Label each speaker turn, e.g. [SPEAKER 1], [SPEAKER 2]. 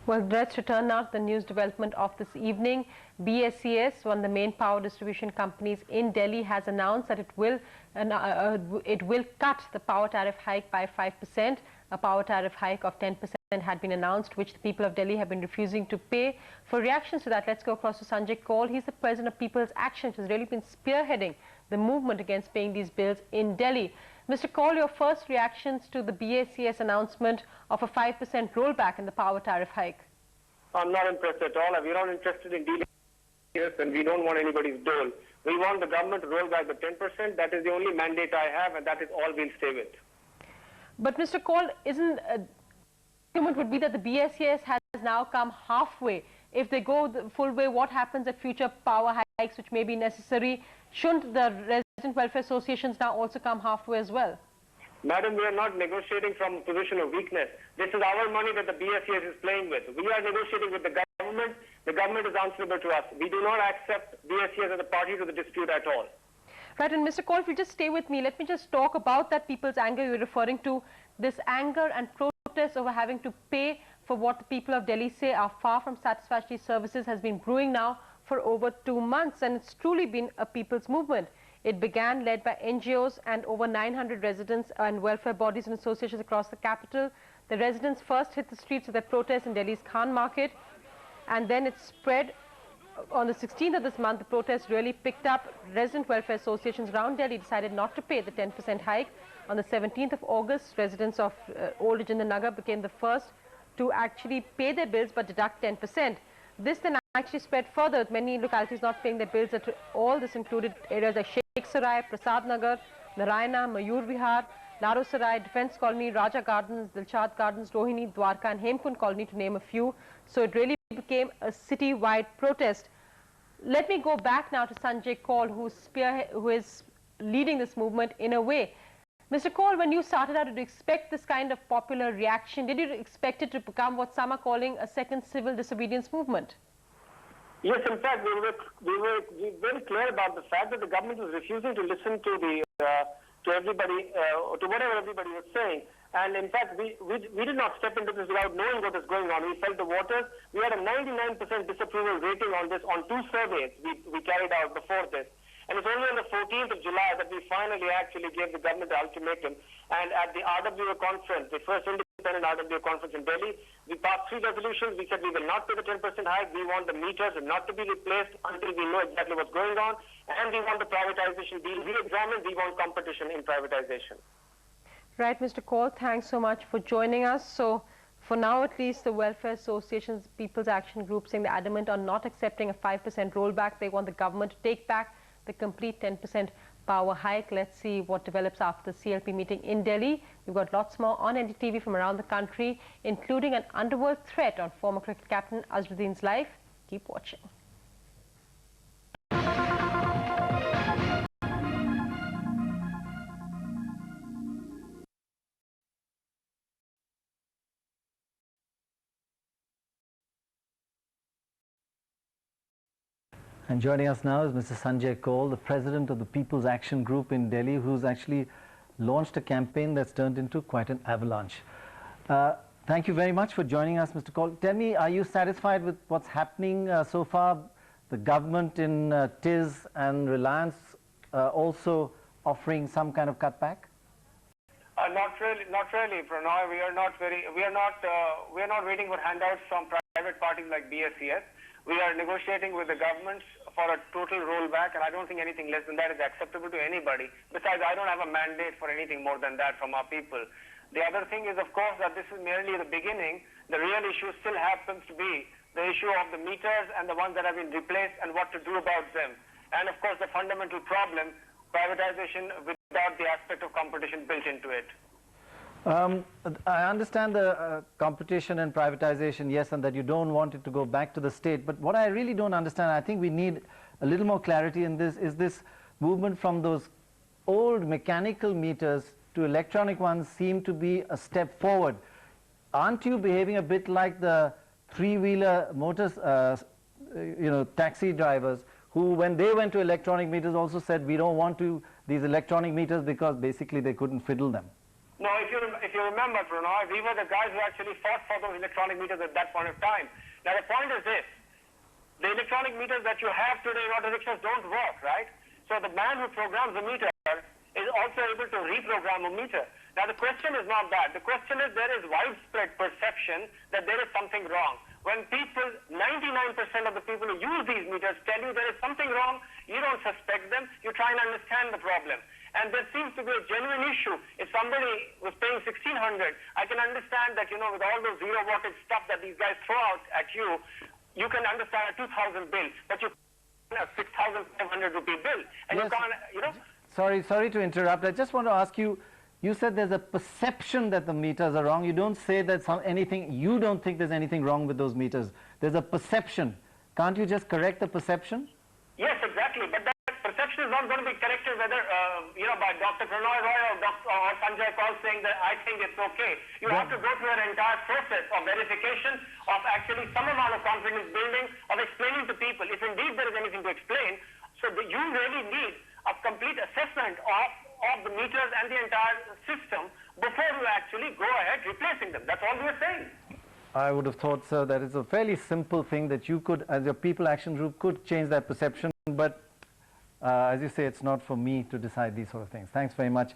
[SPEAKER 1] Well, let's return now to the news development of this evening. BSES, one of the main power distribution companies in Delhi, has announced that it will cut the power tariff hike by 5%. A power tariff hike of 10% had been announced, which the people of Delhi have been refusing to pay. For reactions to that, let's go across to Sanjay Kaul. He's the president of People's Action, which has really been spearheading the movement against paying these bills in Delhi. Mr. Kaul, your first reactions to the BSES announcement of a 5% rollback in the power tariff hike?
[SPEAKER 2] I'm not impressed at all. We're not interested in dealing with this, and we don't want anybody's dole. We want the government to roll back the 10%. That is the only mandate I have, and that is all we'll stay with.
[SPEAKER 1] But Mr. Kaul, isn't argument would be that the BSES has now come halfway. If they go the full way, what happens at future power hikes, which may be necessary? Shouldn't the resident welfare associations now also come halfway as well?
[SPEAKER 2] Madam, we are not negotiating from a position of weakness. This is our money that the BSES is playing with. We are negotiating with the government. The government is answerable to us. We do not accept BSES as a party to the dispute at all.
[SPEAKER 1] Right, and Mr. Kaul, if you just stay with me, let me just talk about that people's anger you're referring to. This anger and protest over having to pay for what the people of Delhi say are far from satisfactory services has been brewing now for over 2 months, and it's truly been a people's movement. It began led by NGOs and over 900 residents and welfare bodies and associations across the capital. The residents first hit the streets with their protest in Delhi's Khan Market, and then it spread. On the 16th of this month, the protest really picked up. Resident welfare associations around Delhi decided not to pay the 10% hike. On the 17th of August, residents of Old Rajendra Nagar became the first to actually pay their bills but deduct 10%. This then actually spread further, with many localities not paying their bills at all. This included areas like Sheikh Sarai, Prasad Nagar, Narayana, Mayur Vihar, Laro Sarai, Defence Colony, Raja Gardens, Dilshad Gardens, Rohini, Dwarka and Hemkund Colony, to name a few. So it really became a city-wide protest. Let me go back now to Sanjay Kaul, who is leading this movement in a way. Mr. Kaul, when you started out, did you expect this kind of popular reaction? Did you expect it to become what some are calling a second civil disobedience movement?
[SPEAKER 2] Yes, in fact, we were very clear about the fact that the government was refusing to listen to everybody, to whatever everybody was saying. And in fact, we did not step into this without knowing what is going on. We felt the waters. We had a 99% disapproval rating on this on 2 surveys we carried out before this. And it's only on the 14th of July that we finally actually gave the government the ultimatum. And at the RWA conference, the first independent RWA conference in Delhi, we passed 3 resolutions. We said we will not pay the 10% hike. We want the meters not to be replaced until we know exactly what's going on. And we want the privatization deal re-examined. We want competition in privatization.
[SPEAKER 1] Right, Mr. Kaul, thanks so much for joining us. So, for now at least, the welfare associations, People's Action Group, saying they're adamant on not accepting a 5% rollback. They want the government to take back the complete 10% power hike. Let's see what develops after the CLP meeting in Delhi. We've got lots more on Ndtv from around the country, including an underworld threat on former cricket captain Azharuddin's life. Keep watching.
[SPEAKER 3] And joining us now is Mr. Sanjay Kaul, the president of the People's Action Group in Delhi, who's actually launched a campaign that's turned into quite an avalanche. Thank you very much for joining us, Mr. Kaul. Tell me, are you satisfied with what's happening so far? The government in TIS and Reliance also offering some kind of cutback?
[SPEAKER 2] Not really, Pranay. We are not waiting for handouts from private parties like BSES. We are negotiating with the government for a total rollback, and I don't think anything less than that is acceptable to anybody. Besides, I don't have a mandate for anything more than that from our people. The other thing is, of course, that this is merely the beginning. The real issue still happens to be the issue of the meters and the ones that have been replaced and what to do about them. And, of course, the fundamental problem, privatization without the aspect of competition built into it.
[SPEAKER 3] I understand the competition and privatization, yes, and that you don't want it to go back to the state. But what I really don't understand, I think we need a little more clarity in this, is this movement from those old mechanical meters to electronic ones seem to be a step forward. Aren't you behaving a bit like the 3-wheeler motors, taxi drivers, who when they went to electronic meters also said we don't want these electronic meters because basically they couldn't fiddle them?
[SPEAKER 2] No, if you remember, Pranay, we were the guys who actually fought for those electronic meters at that point of time. Now the point is this: the electronic meters that you have today in auto rickshaws don't work, right? So the man who programs the meter is also able to reprogram a meter. Now the question is not that. The question is there is widespread perception that there is something wrong. When people, 99% of the people who use these meters tell you there is something wrong, you don't suspect them, you try and understand the problem. And there seems to be a genuine issue. If somebody was paying 1,600, I can understand that, with all those zero wattage stuff that these guys throw out at you, you can understand a 2,000 bill, but you can't a 6,500 rupee bill. And
[SPEAKER 3] yes.
[SPEAKER 2] you can't,
[SPEAKER 3] Sorry to interrupt. I just want to ask you, you said there's a perception that the meters are wrong. You don't say that you don't think there's anything wrong with those meters. There's a perception. Can't you just correct the perception?
[SPEAKER 2] Yes, exactly. But that perception is not going to be corrected whether, by Dr. Pranay Roy or Sanjay Paul saying that I think it's okay. You have to go through an entire process of verification, of actually some amount of confidence building, of explaining to people if indeed there is anything to explain. So you really need a complete assessment of the meters and the entire system before you actually go ahead replacing them. That's all we are saying.
[SPEAKER 3] I would have thought, sir, that it's a fairly simple thing that you could, as your people action group, could change that perception. But as you say, it's not for me to decide these sort of things. Thanks very much.